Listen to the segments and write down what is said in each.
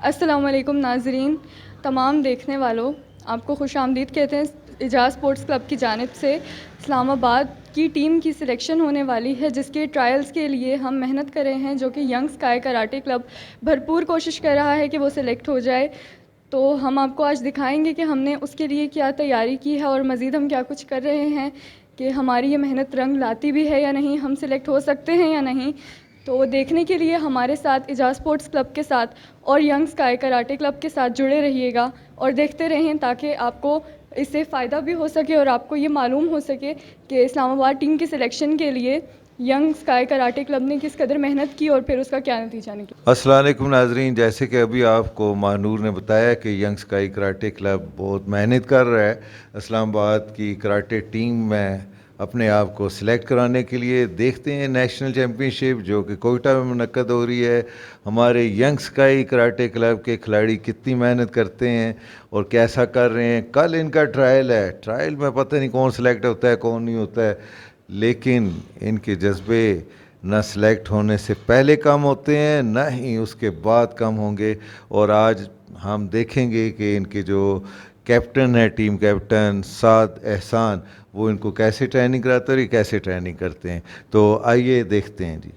अस्सलामुअलैकुम नाज़रीन, तमाम देखने वालों, आपको खुशामदीद कहते हैं। एजाज स्पोर्ट्स क्लब की जानिब से इस्लामाबाद की टीम की सिलेक्शन होने वाली है, जिसके ट्रायल्स के लिए हम मेहनत कर रहे हैं, जो कि यंग स्काई कराटे क्लब भरपूर कोशिश कर रहा है कि वो सिलेक्ट हो जाए। तो हम आपको आज दिखाएंगे कि हमने उसके लिए क्या तैयारी की है और मज़ीद हम क्या कुछ कर रहे हैं, कि हमारी ये मेहनत रंग लाती भी है या नहीं, हम सिलेक्ट हो सकते हैं या नहीं। तो देखने के लिए हमारे साथ एजाज स्पोर्ट्स क्लब के साथ और यंग स्काई कराटे क्लब के साथ जुड़े रहिएगा और देखते रहें, ताकि आपको इससे फ़ायदा भी हो सके और आपको ये मालूम हो सके कि इस्लामाबाद टीम की सिलेक्शन के लिए यंग स्काई कराटे क्लब ने किस कदर मेहनत की और फिर उसका क्या नतीजा निकला। अस्सलाम वालेकुम नाजरीन, जैसे कि अभी आपको महानूर ने बताया कि यंग स्काई कराटे क्लब बहुत मेहनत कर रहा है इस्लामाबाद की कराटे टीम में अपने आप को सिलेक्ट कराने के लिए। देखते हैं नेशनल चैम्पियनशिप जो कि कोयटा में मुनक्कद हो रही है, हमारे यंग स्काई कराटे क्लब के खिलाड़ी कितनी मेहनत करते हैं और कैसा कर रहे हैं। कल इनका ट्रायल है, ट्रायल में पता नहीं कौन सिलेक्ट होता है कौन नहीं होता है, लेकिन इनके जज्बे न सिलेक्ट होने से पहले कम होते हैं न ही उसके बाद कम होंगे। और आज हम देखेंगे कि इनके जो कैप्टन है, टीम कैप्टन साद एहसान, वो इनको कैसे ट्रेनिंग कराते हैं और ये कैसे ट्रेनिंग करते हैं। तो आइए देखते हैं जी।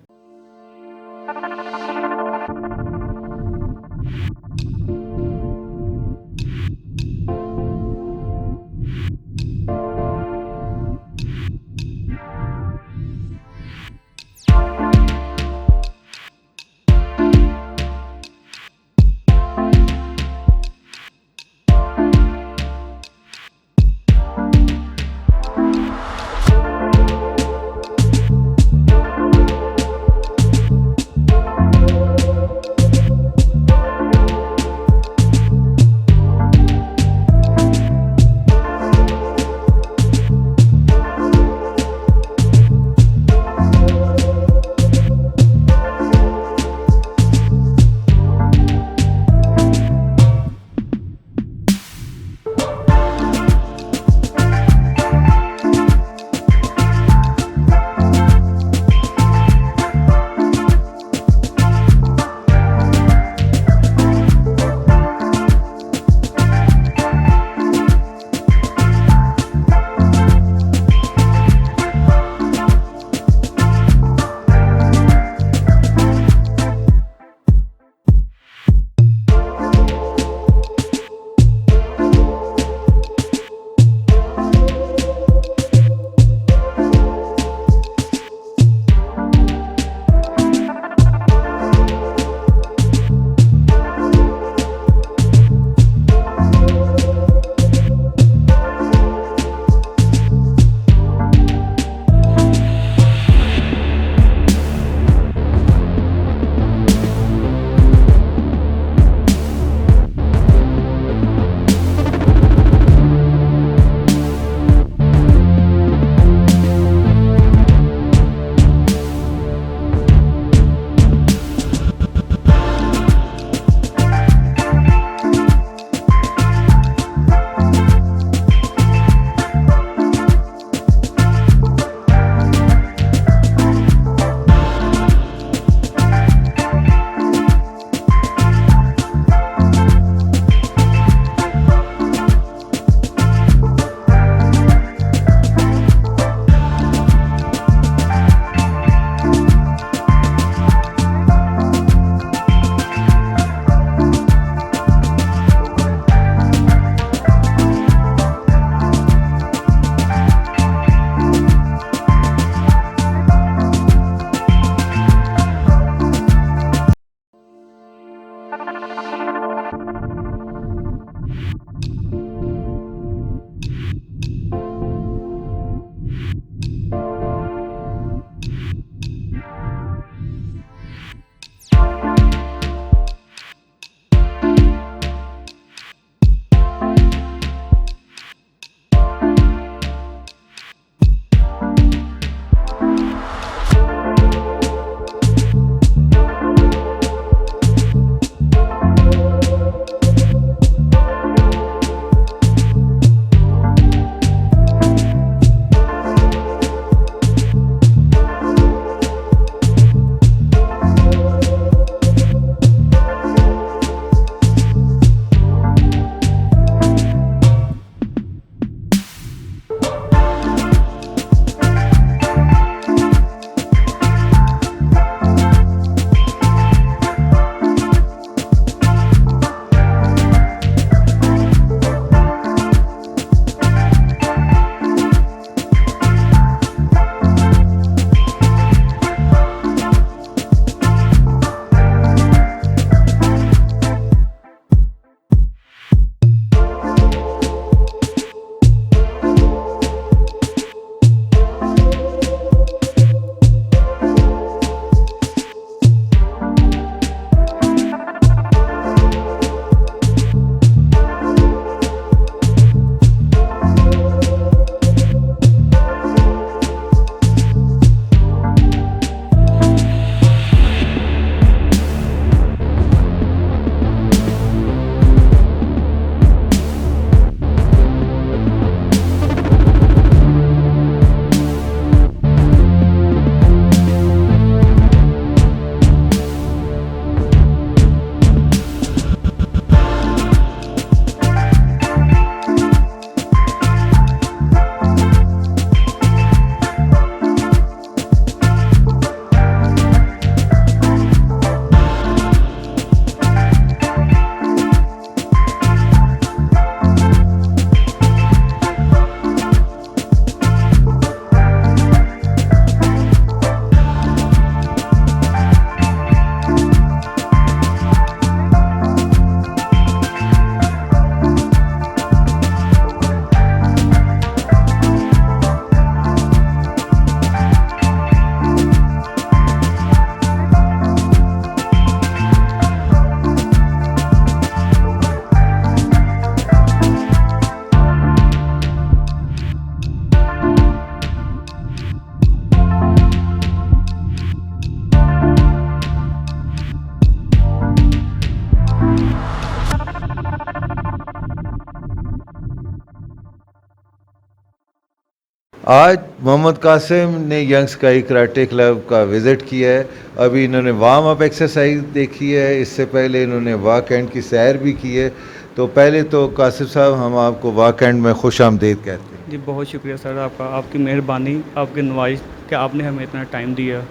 आज मोहम्मद कासिम ने यंग स्काई कराटे क्लब का विज़िट किया है। अभी इन्होंने वार्म अप एक्सरसाइज देखी है, इससे पहले इन्होंने वाक एंड की सैर भी की है। तो पहले तो कासिम साहब, हम आपको वाक एंड में खुश आमदीद कहते हैं। जी बहुत शुक्रिया सर आपका, आपकी मेहरबानी, आपकी नवाइश कि आपने हमें इतना टाइम दिया।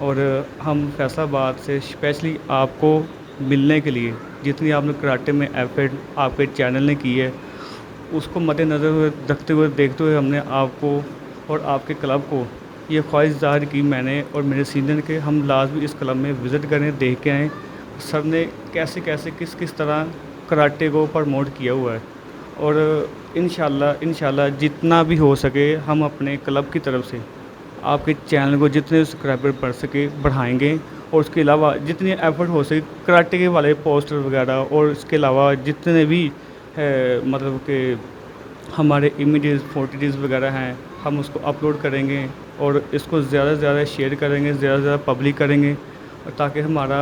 और हम फैसलाबाद से स्पेशली आपको मिलने के लिए जितनी आपने कराटे में एफर्ट आपके चैनल ने की है, उसको मद्देनज़र रखते हुए देखते हुए हमने आपको और आपके क्लब को ये ख्वाहिश ज़ाहिर की, मैंने और मेरे सीनियर के, हम लाजमी इस क्लब में विज़िट करें, देख के आएँ सर ने कैसे कैसे किस किस तरह कराटे को प्रमोट किया हुआ है। और इंशाल्लाह जितना भी हो सके हम अपने क्लब की तरफ से आपके चैनल को जितने सब्सक्राइबर बढ़ सके बढ़ाएंगे। और उसके अलावा जितने एफर्ट हो सके कराटे के वाले पोस्टर वगैरह, और इसके अलावा जितने भी मतलब कि हमारे इमेजेस फोटोज़ वगैरह हैं, हम उसको अपलोड करेंगे और इसको ज़्यादा से ज़्यादा शेयर करेंगे, ज़्यादा से ज़्यादा पब्लिक करेंगे, और ताकि हमारा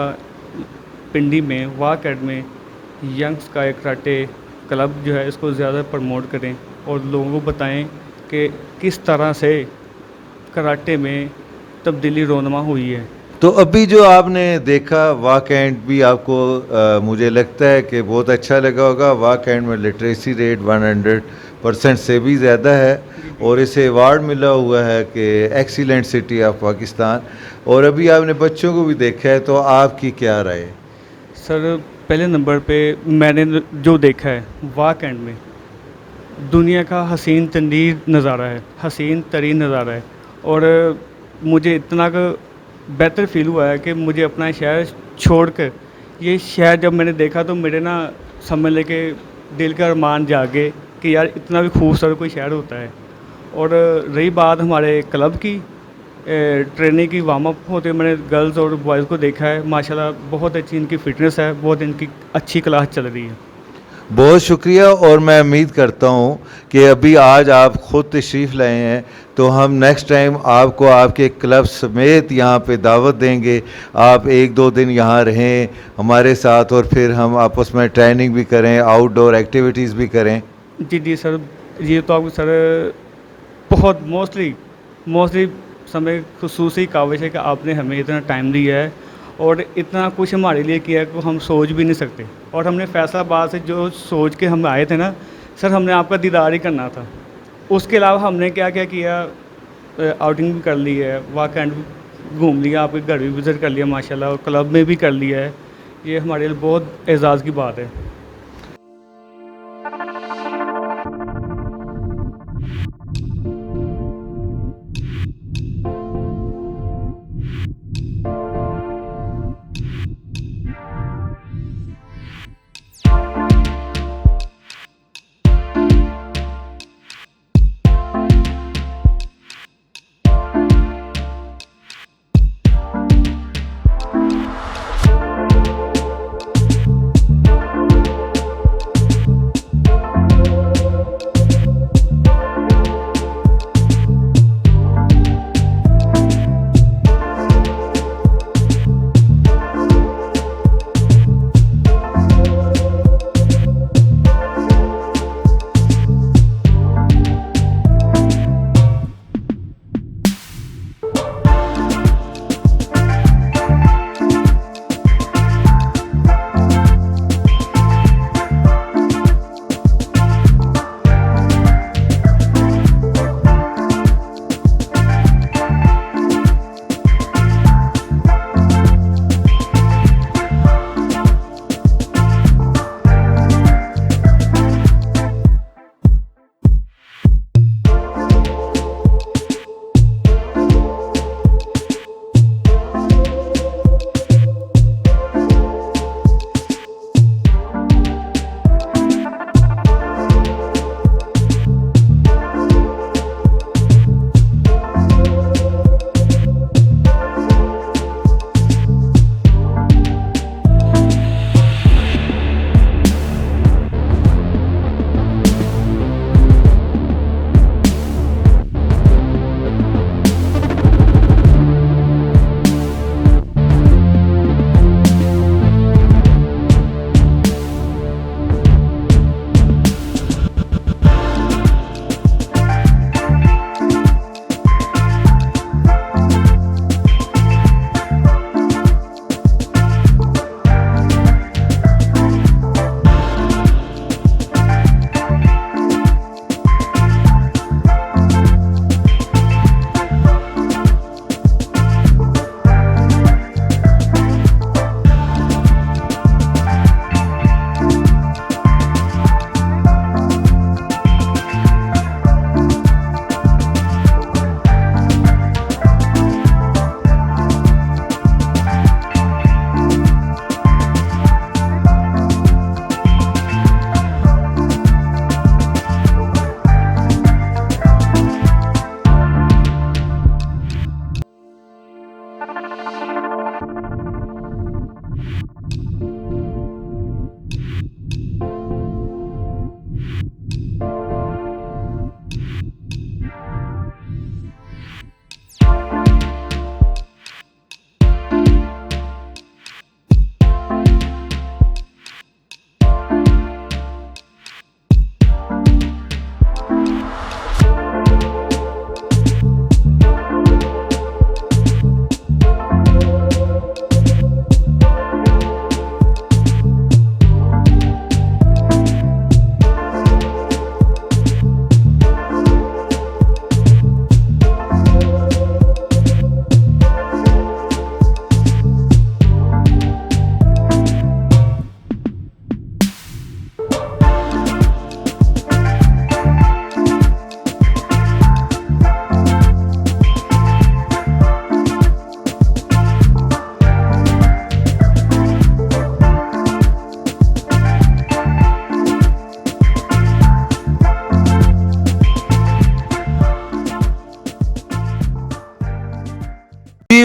पिंडी में वाक एड में यंग स्काई कराटे क्लब जो है इसको ज़्यादा प्रमोट करें और लोगों को बताएं कि किस तरह से कराटे में तब्दीली रोनमा हुई है। तो अभी जो आपने देखा वाक एंड भी आपको मुझे लगता है कि बहुत अच्छा लगा होगा। वाक एंड में लिटरेसी रेट 100% से भी ज़्यादा है और इसे अवार्ड मिला हुआ है कि एक्सीलेंट सिटी ऑफ पाकिस्तान। और अभी आपने बच्चों को भी देखा है, तो आपकी क्या राय है? सर पहले नंबर पे मैंने जो देखा है वाक एंड में दुनिया का हसीन तरीन नज़ारा है, हसीन तरीन नज़ारा है। और मुझे इतना बेहतर फील हुआ है कि मुझे अपना शहर छोड़कर ये शहर जब मैंने देखा तो मेरे ना समझ लेके दिल का अरमान जागे कि यार इतना भी खूबसूरत कोई शहर होता है। और रही बात हमारे क्लब की, ट्रेनिंग की वार्म अप होते मैंने गर्ल्स और बॉयज़ को देखा है, माशाल्लाह बहुत अच्छी इनकी फ़िटनेस है, बहुत इनकी अच्छी क्लास चल रही है। बहुत शुक्रिया। और मैं उम्मीद करता हूँ कि अभी आज आप ख़ुद तशरीफ़ लाए हैं, तो हम नेक्स्ट टाइम आपको आपके क्लब समेत यहाँ पे दावत देंगे। आप 1-2 दिन यहाँ रहें हमारे साथ और फिर हम आपस में ट्रेनिंग भी करें, आउटडोर एक्टिविटीज़ भी करें। जी सर, ये तो आपको सर बहुत मोस्टली समय खुसूसी काविश है कि आपने हमें इतना टाइम दिया है और इतना कुछ हमारे लिए किया है कि हम सोच भी नहीं सकते। और हमने फैसलाबाद से जो सोच के हम आए थे ना सर, हमने आपका दीदार ही करना था। उसके अलावा हमने क्या क्या किया, आउटिंग भी कर ली है, वाक एंड घूम लिया, आपके घर भी विज़िट कर लिया माशाल्लाह, और क्लब में भी कर लिया है। ये हमारे लिए बहुत एज़ाज़ की बात है।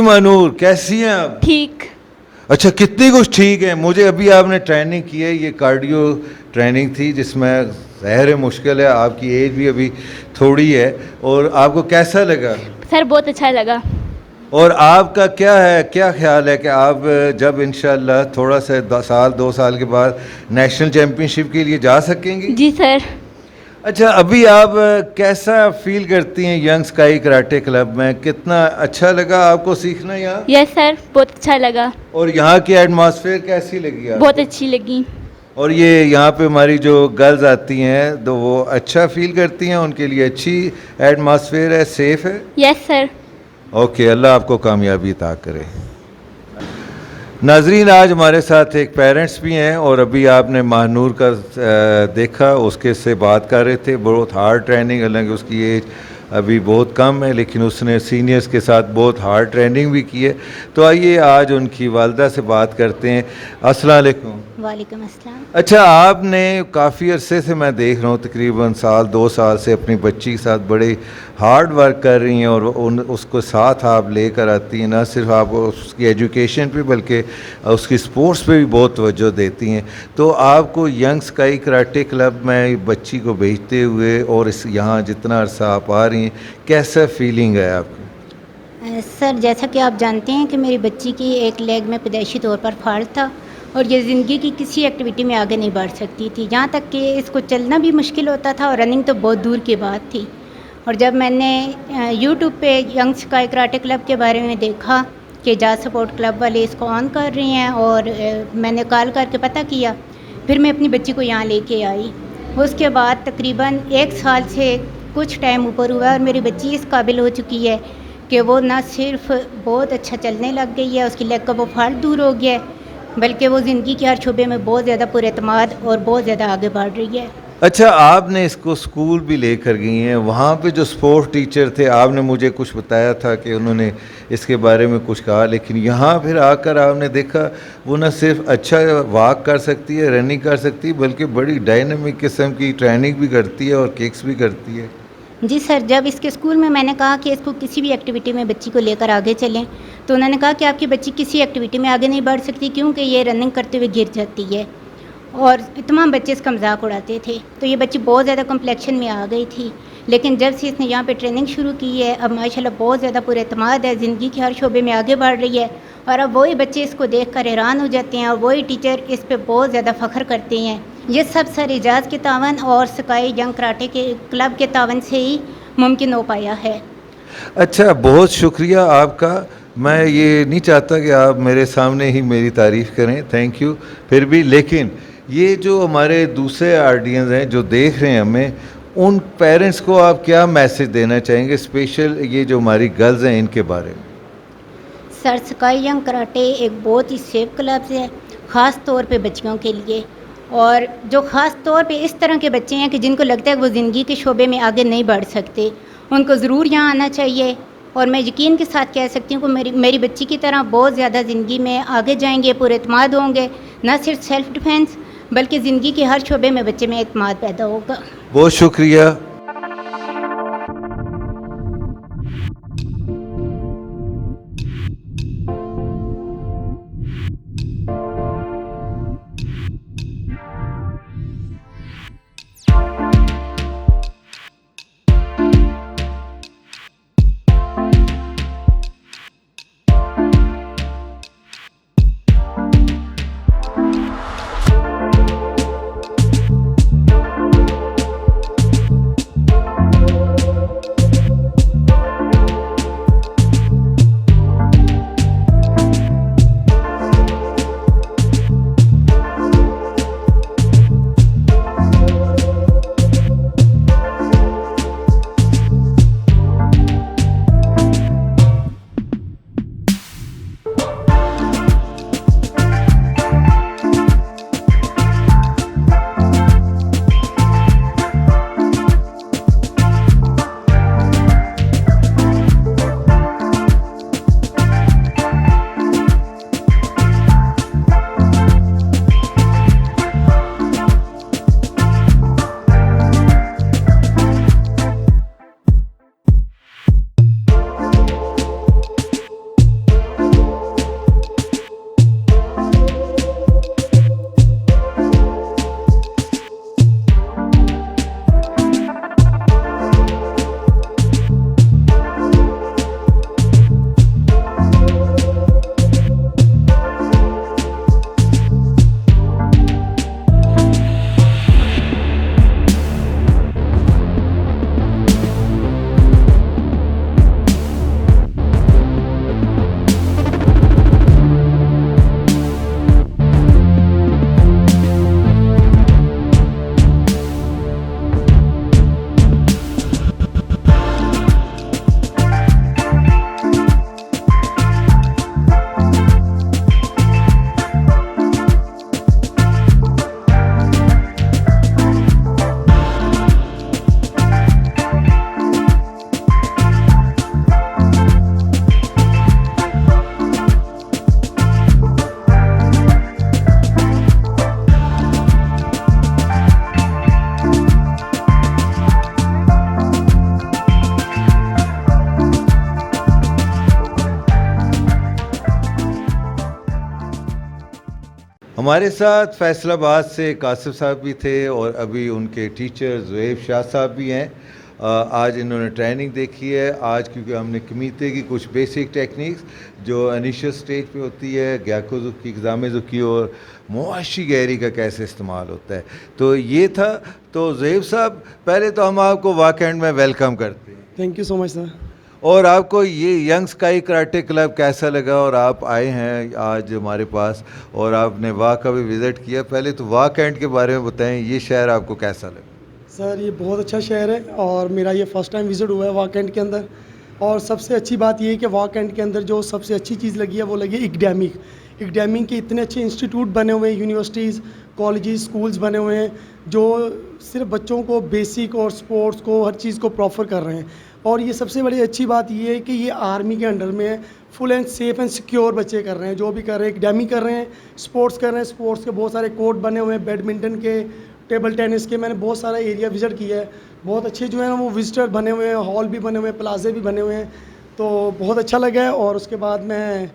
मानूर, कैसी हैं आप? ठीक। अच्छा, कितनी कुछ ठीक है। मुझे अभी आपने ट्रेनिंग की है, ये कार्डियो ट्रेनिंग थी जिसमें ज़ाहिर है मुश्किल है, आपकी एज भी अभी थोड़ी है, और आपको कैसा लगा? सर बहुत अच्छा लगा। और आपका क्या है, क्या ख्याल है कि आप जब इंशाल्लाह थोड़ा सा 2 साल के बाद नेशनल चैम्पियनशिप के लिए जा सकेंगी? जी सर। अच्छा, अभी आप कैसा फील करती हैं यंग स्काई कराटे क्लब में? कितना अच्छा लगा आपको सीखना यहाँ? यस सर, बहुत अच्छा लगा। और यहाँ की एटमॉस्फेयर कैसी लगी आपको? बहुत अच्छी लगी। और ये यहाँ पे हमारी जो गर्ल्स आती हैं तो वो अच्छा फील करती हैं, उनके लिए अच्छी एटमॉस्फेयर है, सेफ है? Yes sir. ओके, अल्लाह आपको कामयाबी अता करे। नाजरीन, आज हमारे साथ एक पेरेंट्स भी हैं, और अभी आपने महानूर का देखा, उसके से बात कर रहे थे। बहुत हार्ड ट्रेनिंग, हालांकि उसकी एज अभी बहुत कम है, लेकिन उसने सीनियर्स के साथ बहुत हार्ड ट्रेनिंग भी की है। तो आइए आज उनकी वालदा से बात करते हैं। अस्सलाम वालेकुम। वालेकुम अस्सलाम। अच्छा, आपने काफ़ी अरसे से मैं देख रहा हूँ, तकरीबन 1-2 साल से अपनी बच्ची के साथ बड़े हार्ड वर्क कर रही हैं, और उसको साथ आप लेकर आती हैं। ना सिर्फ आप उसकी एजुकेशन पे बल्कि उसकी स्पोर्ट्स पे भी बहुत तवज्जो देती हैं। तो आपको यंग स्काई कराटे क्लब में बच्ची को भेजते हुए और इस यहाँ जितना अरसा आप आ रही हैं, कैसा फीलिंग है आपकी? सर, जैसा कि आप जानते हैं कि मेरी बच्ची की एक लेग में पैदाइशी तौर पर फॉल्ट था, और ये ज़िंदगी की किसी एक्टिविटी में आगे नहीं बढ़ सकती थी। यहाँ तक कि इसको चलना भी मुश्किल होता था, और रनिंग तो बहुत दूर की बात थी। और जब मैंने यूट्यूब पे यंग स्काई कराटे क्लब के बारे में देखा कि जाज सपोर्ट क्लब वाले इसको ऑन कर रही हैं, और मैंने कॉल करके पता किया, फिर मैं अपनी बच्ची को यहाँ लेके आई। उसके बाद तकरीबन 1 साल से कुछ टाइम ऊपर हुआ, और मेरी बच्ची इस काबिल हो चुकी है कि वो ना सिर्फ बहुत अच्छा चलने लग गई है, उसकी लेग का वो फॉल्ट दूर हो गया है, बल्कि वो ज़िंदगी के हर शोबे में बहुत ज़्यादा पुरएतमाद और बहुत ज़्यादा आगे बढ़ रही है। अच्छा, आपने इसको स्कूल भी लेकर गई हैं, वहाँ पे जो स्पोर्ट्स टीचर थे, आपने मुझे कुछ बताया था कि उन्होंने इसके बारे में कुछ कहा, लेकिन यहाँ फिर आकर आपने देखा वो न सिर्फ अच्छा वॉक कर सकती है, रनिंग कर सकती है, बल्कि बड़ी डायनामिक किस्म की ट्रेनिंग भी करती है और किक्स भी करती है। जी सर, जब इसके स्कूल में मैंने कहा कि इसको किसी भी एक्टिविटी में बच्ची को लेकर आगे चलें, तो उन्होंने कहा कि आपकी बच्ची किसी एक्टिविटी में आगे नहीं बढ़ सकती, क्योंकि ये रनिंग करते हुए गिर जाती है। और तमाम बच्चे इसका मजाक उड़ाते थे। तो ये बच्ची बहुत ज़्यादा कम्प्लेक्शन में आ गई थी, लेकिन जब से इसने यहाँ पे ट्रेनिंग शुरू की है, अब माशाल्लाह बहुत ज़्यादा पुरएतमाद है, ज़िंदगी के हर शोबे में आगे बढ़ रही है। और अब वही बच्चे इसको देख कर हैरान हो जाते हैं, और वही टीचर इस पर बहुत ज़्यादा फ़ख्र करते हैं। ये सब सर एजाज़ के तावन और स्काई यंग कराटे के क्लब के तावन से ही मुमकिन हो पाया है। अच्छा, बहुत शुक्रिया आपका। मैं ये नहीं चाहता कि आप मेरे सामने ही मेरी तारीफ़ करें, थैंक यू। फिर भी लेकिन ये जो हमारे दूसरे ऑडियंस हैं जो देख रहे हैं हमें, उन पेरेंट्स को आप क्या मैसेज देना चाहेंगे, स्पेशल ये जो हमारी गर्ल्स हैं इनके बारे में? सर, स्काई यंग कराटे एक बहुत ही सेफ क्लब है, ख़ास तौर पे बच्चियों के लिए। और जो ख़ास तौर पे इस तरह के बच्चे हैं कि जिनको लगता है कि वो ज़िंदगी के शोबे में आगे नहीं बढ़ सकते, उनको ज़रूर यहाँ आना चाहिए। और मैं यकीन के साथ कह सकती हूँ कि मेरी बच्ची की तरह बहुत ज़्यादा ज़िंदगी में आगे जाएंगे, पुरएतमाद होंगे, न सिर्फ सेल्फ़ डिफेंस बल्कि ज़िंदगी के हर शोबे में बच्चे में एतमाद पैदा होगा। बहुत शुक्रिया। हमारे साथ फैसलाबाद से कासिफ साहब भी थे और अभी उनके टीचर ज़ुहैब शाह साहब भी हैं। आज इन्होंने ट्रेनिंग देखी है। आज क्योंकि हमने कमीते की कुछ बेसिक टेक्निक्स जो इनिशियल स्टेज पे होती है, ग्याकोज़ुकी, एग्ज़ामेज़ुकी और मुआशी गहरी का कैसे इस्तेमाल होता है, तो ये था। तो ज़ुहैब साहब, पहले तो हम आपको वाकएंड में वेलकम करते हैं। Thank you so much sir. और आपको ये यंग स्काई कराटे क्लब कैसा लगा? और आप आए हैं आज हमारे पास और आपने वाह का भी विज़िट किया। पहले तो वाह कैंट के बारे में बताएं, ये शहर आपको कैसा लगा? सर ये बहुत अच्छा शहर है और मेरा ये फ़र्स्ट टाइम विज़िट हुआ है वाह कैंट के अंदर। और सबसे अच्छी बात ये है कि वाह कैंट के अंदर जो सबसे अच्छी चीज़ लगी है वो लगी एकेडमिक के इतने अच्छे इंस्टीट्यूट बने हुए हैं, यूनिवर्सिटीज़, कॉलेजेस, स्कूल्स बने हुए हैं जो सिर्फ बच्चों को बेसिक और स्पोर्ट्स को हर चीज़ को प्रॉपर कर रहे हैं। और ये सबसे बड़ी अच्छी बात ये है कि ये आर्मी के अंडर में है। Full and safe and secure बच्चे कर रहे हैं, जो भी कर रहे हैं, एकेडमिक कर रहे हैं, स्पोर्ट्स कर रहे हैं। स्पोर्ट्स के बहुत सारे कोर्ट बने हुए हैं, बैडमिंटन के, टेबल टेनिस के। मैंने बहुत सारा एरिया विज़िट किया है। बहुत अच्छे जो है ना वो विजिटर बने हुए हैं, हॉल भी बने हुए हैं, प्लाजे भी बने हुए हैं। तो बहुत अच्छा लगा है। और उसके बाद मैं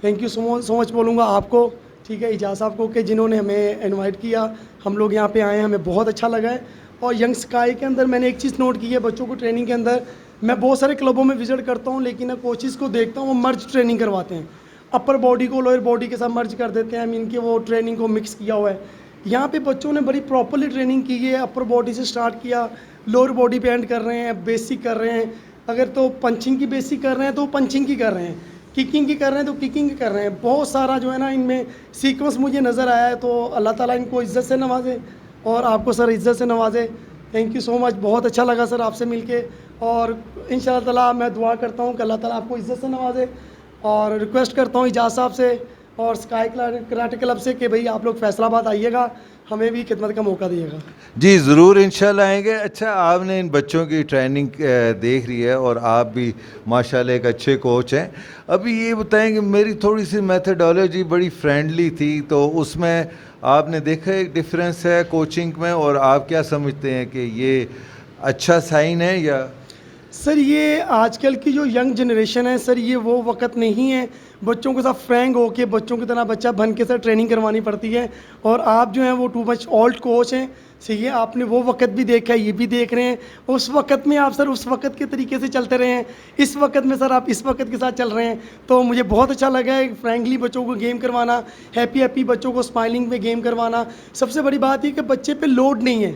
थैंक यू सो मच बोलूँगा आपको, ठीक है, इजाज़ साहब को, कि जिन्होंने हमें इनवाइट किया। हम लोग यहाँ पे आए हैं, हमें बहुत अच्छा लगा है। और यंग स्काई के अंदर मैंने एक चीज़ नोट की है, बच्चों को ट्रेनिंग के अंदर मैं बहुत सारे क्लबों में विज़िट करता हूँ, लेकिन कोचेज़ को देखता हूँ वो मर्ज ट्रेनिंग करवाते हैं। अपर बॉडी को लोअर बॉडी के साथ मर्ज कर देते हैं। इनके वो ट्रेनिंग को मिक्स किया हुआ है। यहाँ पे बच्चों ने बड़ी प्रॉपरली ट्रेनिंग की है। अपर बॉडी से स्टार्ट किया, लोअर बॉडी पे एंड कर रहे हैं, बेसिक कर रहे हैं। अगर तो पंचिंग की बेसिक कर रहे हैं तो पंचिंग की कर रहे हैं, किकिंग की कर रहे हैं तो किकिंग की कर रहे हैं। बहुत सारा जो है ना इनमें सीक्वेंस मुझे नज़र आया है। तो अल्लाह ताला इनको इज़्ज़त से नवाजे और आपको सर इज़्ज़त से नवाजे। थैंक यू सो मच, बहुत अच्छा लगा सर आपसे मिलके। और इंशाअल्लाह ताला मैं दुआ करता हूँ कि अल्लाह ताला आपको इज़्ज़त से नवाजे। और रिक्वेस्ट करता हूँ इजाज़ साहब से और स्काई कराटे क्लब से कि भाई आप लोग फैसलाबाद आइएगा, हमें भी खिदमत का मौका दिएगा। जी ज़रूर, इंशाल्लाह आएंगे। अच्छा, आपने इन बच्चों की ट्रेनिंग देख रही है और आप भी माशाल्लाह एक अच्छे कोच हैं। अभी ये बताएं कि मेरी थोड़ी सी मेथडोलॉजी बड़ी फ्रेंडली थी, तो उसमें आपने देखा एक डिफरेंस है कोचिंग में, और आप क्या समझते हैं कि ये अच्छा साइन है या? सर ये आजकल की जो यंग जनरेशन है सर, ये वो वक्त नहीं है बच्चों के साथ फ्रैंक होके बच्चों की तरह बच्चा बन के सर ट्रेनिंग करवानी पड़ती है। और आप जो हैं वो टू मच ओल्ड कोच हैं। सही है, आपने वो वक्त भी देखा है, ये भी देख रहे हैं। उस वक्त में आप सर उस वक्त के तरीके से चलते रहे हैं, इस वक्त में सर आप इस वक्त के साथ चल रहे हैं। तो मुझे बहुत अच्छा लगा है फ्रैंकली बच्चों को गेम करवाना, हैप्पी बच्चों को स्माइलिंग में गेम करवाना। सबसे बड़ी बात ये कि बच्चे पे लोड नहीं है।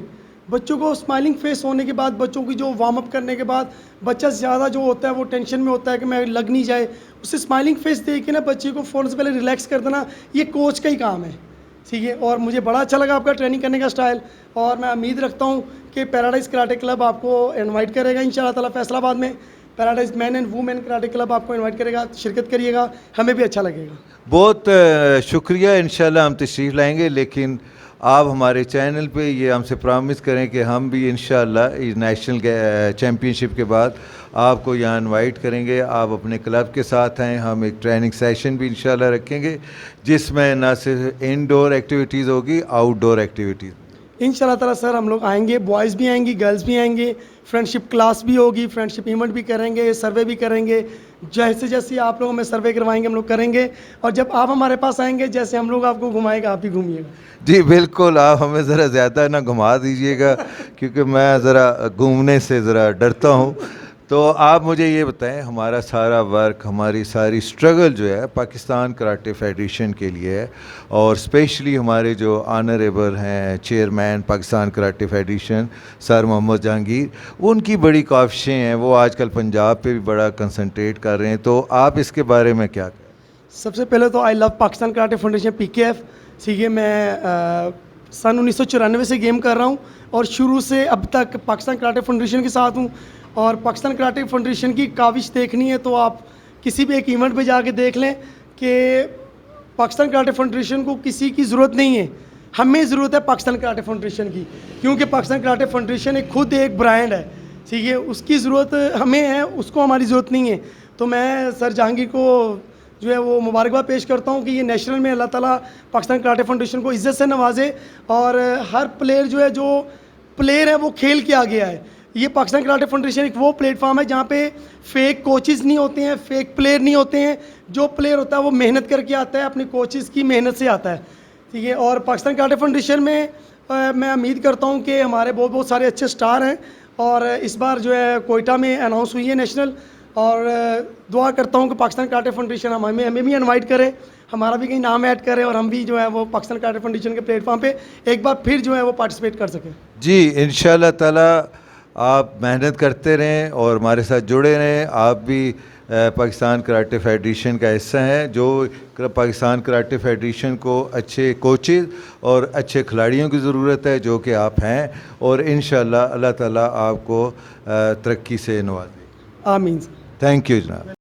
बच्चों को स्माइलिंग फेस होने के बाद, बच्चों की जो वार्म अप करने के बाद, बच्चा ज़्यादा जो होता है वो टेंशन में होता है कि मैं लग नहीं जाए, उससे स्माइलिंग फेस देख के ना बच्चे को फ़ौरन से पहले रिलैक्स कर देना, ये कोच का ही काम है। ठीक है, और मुझे बड़ा अच्छा लगा आपका ट्रेनिंग करने का स्टाइल। और मैं उम्मीद रखता हूँ कि पैराडाइज कराटे क्लब आपको इन्वाइट करेगा इंशाअल्लाह ताला फैसलाबाद में। Paradise man and women karate club आपको इन्वाइट करेगा, शिरकत करिएगा, हमें भी अच्छा लगेगा। बहुत शुक्रिया। इंशाल्लाह हम तशरीफ़ लाएंगे, लेकिन आप हमारे चैनल पे ये हमसे प्रॉमिस करें कि हम भी इंशाल्लाह इस नेशनल चैम्पियनशिप के बाद आपको यहाँ इनवाइट करेंगे। आप अपने क्लब के साथ हैं, हम एक ट्रेनिंग सेशन भी इंशाल्लाह रखेंगे जिसमें ना सिर्फ इनडोर एक्टिविटीज़ होगी, आउटडोर एक्टिविटीज़। इंशाल्लाह ताला सर हम लोग आएंगे, बॉयज़ भी आएंगी, गर्ल्स भी आएंगे, फ्रेंडशिप क्लास भी होगी, फ्रेंडशिप इवेंट भी करेंगे, सर्वे भी करेंगे। जैसे जैसे आप लोग हमें सर्वे करवाएंगे हम लोग करेंगे। और जब आप हमारे पास आएंगे, जैसे हम लोग आपको घुमाएगा आप भी घूमिएगा। जी बिल्कुल, आप हमें ज़रा ज़्यादा ना घुमा दीजिएगा क्योंकि मैं ज़रा घूमने से ज़रा डरता हूँ। तो आप मुझे ये बताएं, हमारा सारा वर्क, हमारी सारी स्ट्रगल जो है पाकिस्तान कराटे फेडरेशन के लिए है, और स्पेशली हमारे जो ऑनरेबल हैं chairman Pakistan karate federation sir Mohammad Jahangir, उनकी बड़ी काविशें हैं, वो आजकल पंजाब पे भी बड़ा कंसंट्रेट कर रहे हैं। तो आप इसके बारे में क्या कहें? सबसे पहले तो I love Pakistan karate foundation PKF। ठीक है, मैं सन 1994 से गेम कर रहा हूँ और शुरू से अब तक पाकिस्तान कराटे फाउंडेशन के साथ हूँ। और पाकिस्तान कराटे फाउंडेशन की काविश देखनी है तो आप किसी भी एक इवेंट पे जाके देख लें कि पाकिस्तान कराटे फाउंडेशन को किसी की ज़रूरत नहीं है, हमें ज़रूरत है पाकिस्तान कराटे फाउंडेशन की। क्योंकि पाकिस्तान कराटे फाउंडेशन खुद एक ब्रांड है, ठीक है, उसकी ज़रूरत हमें है, उसको हमारी ज़रूरत नहीं है। तो मैं सर जहांगीर को जो है वो मुबारकबाद पेश करता हूँ कि ये नेशनल में अल्लाह ताला पाकिस्तान कराटे फाउंडेशन को इज़्ज़त से नवाजे। और हर प्लेयर जो है, जो प्लेयर है वो खेल के आ गया है। ये पाकिस्तान कराटे फाउंडेशन एक वो प्लेटफॉर्म है जहाँ पे फेक कोचेज़ नहीं होते हैं, फेक प्लेयर नहीं होते हैं। जो प्लेयर होता है वो मेहनत करके आता है, अपने कोचेज़ की मेहनत से आता है। ठीक है। और पाकिस्तान कराटे फाउंडेशन में मैं उम्मीद करता हूँ कि हमारे बहुत सारे अच्छे स्टार हैं और इस बार जो है कोयटा में अनाउंस हुई है नेशनल, और दुआ करता हूँ कि पाकिस्तान कराटे फाउंडेशन हमें भी इनवाइट करे, हमारा भी कहीं नाम ऐड करे और हम भी जो है वो पाकिस्तान कराटे फाउंडेशन के प्लेटफॉर्म पे एक बार फिर जो है वो पार्टिसिपेट कर सकें। जी इंशाल्लाह ताला आप मेहनत करते रहें और हमारे साथ जुड़े रहें। आप भी पाकिस्तान कराटे फेडरेशन का हिस्सा हैं, जो पाकिस्तान कराटे फेडरेशन को अच्छे कोचेज़ और अच्छे खिलाड़ियों की ज़रूरत है, जो कि आप हैं, और इंशाल्लाह अल्लाह ताला आपको तरक्की से नवाजे। आमीन। थैंक यू जनाब।